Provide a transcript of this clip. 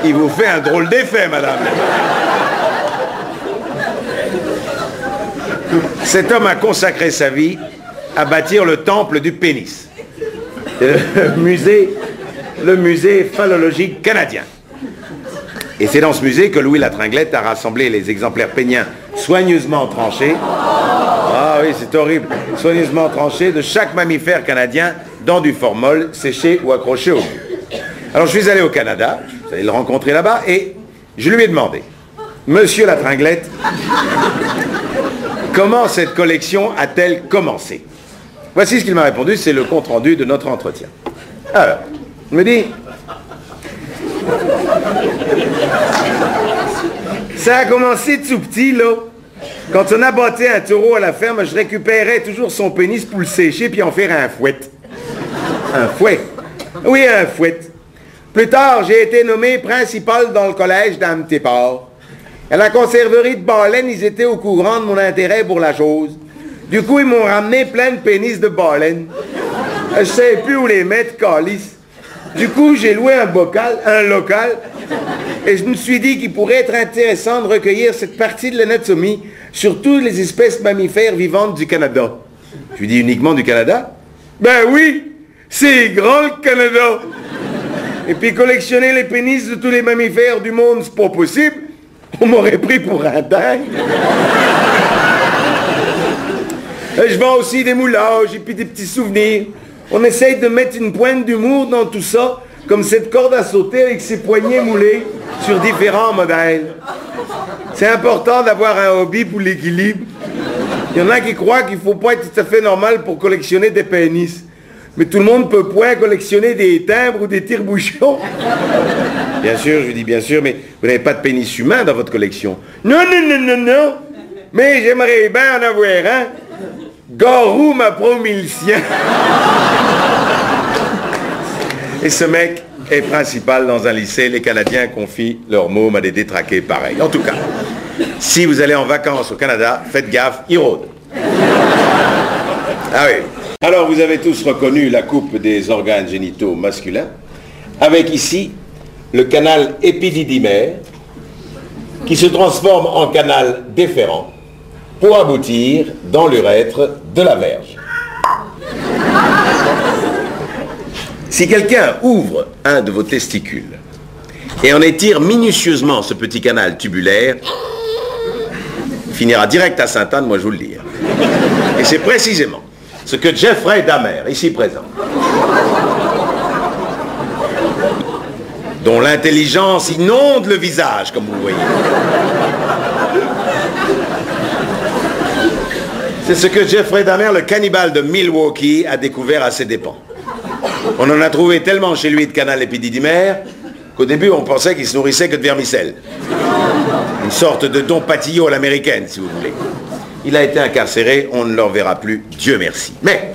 Il vous fait un drôle d'effet, madame. Cet homme a consacré sa vie à bâtir le temple du pénis. Le musée phallologique canadien. Et c'est dans ce musée que Louis Latringlette a rassemblé les exemplaires péniens soigneusement tranchés. Ah oui, c'est horrible. Soigneusement tranchés de chaque mammifère canadien dans du formol, séché ou accroché au mur. Alors je suis allé au Canada, vous allez le rencontrer là-bas, et je lui ai demandé, Monsieur Latringlette, comment cette collection a-t-elle commencé? Voici ce qu'il m'a répondu, c'est le compte-rendu de notre entretien. Alors, il me dit, ça a commencé tout petit, là. Quand on abattait un taureau à la ferme, je récupérais toujours son pénis pour le sécher puis en faire un fouet. Un fouet? Oui, un fouet. Plus tard, j'ai été nommé principal dans le collège d'Amtéport. À la conserverie de baleines, ils étaient au courant de mon intérêt pour la chose. Du coup, ils m'ont ramené plein de pénis de baleines. Je savais plus où les mettre, calice. Du coup, j'ai loué un local, et je me suis dit qu'il pourrait être intéressant de recueillir cette partie de l'anatomie sur toutes les espèces mammifères vivantes du Canada. Je lui dis uniquement du Canada? Ben oui, c'est grand le Canada. Et puis collectionner les pénis de tous les mammifères du monde, c'est pas possible. On m'aurait pris pour un dingue. Je vends aussi des moulages et puis des petits souvenirs. On essaye de mettre une pointe d'humour dans tout ça, comme cette corde à sauter avec ses poignets moulés sur différents modèles. C'est important d'avoir un hobby pour l'équilibre. Il y en a qui croient qu'il ne faut pas être tout à fait normal pour collectionner des pénis. Mais tout le monde peut point collectionner des timbres ou des tire-bouchons. Bien sûr, je lui dis bien sûr, mais vous n'avez pas de pénis humain dans votre collection. Non, non, non, non, non. Mais j'aimerais bien en avoir un. Garou m'a promis le sien. Et ce mec est principal dans un lycée. Les Canadiens confient leurs mômes à des détraqués pareils. En tout cas, si vous allez en vacances au Canada, faites gaffe, il rôde. Ah oui. Alors, vous avez tous reconnu la coupe des organes génitaux masculins, avec ici le canal épididymaire, qui se transforme en canal déférent pour aboutir dans l'urètre de la Vierge. Si quelqu'un ouvre un de vos testicules et en étire minutieusement ce petit canal tubulaire, il finira direct à Sainte-Anne, moi je vous le dis. Et c'est précisément ce que Jeffrey Dahmer, ici présent, dont l'intelligence inonde le visage, comme vous voyez. C'est ce que Jeffrey Dahmer, le cannibale de Milwaukee, a découvert à ses dépens. On en a trouvé tellement chez lui de canal épididymaire qu'au début on pensait qu'il se nourrissait que de vermicelle. Une sorte de Don Patillot à l'américaine, si vous voulez. Il a été incarcéré, on ne le reverra plus, Dieu merci. Mais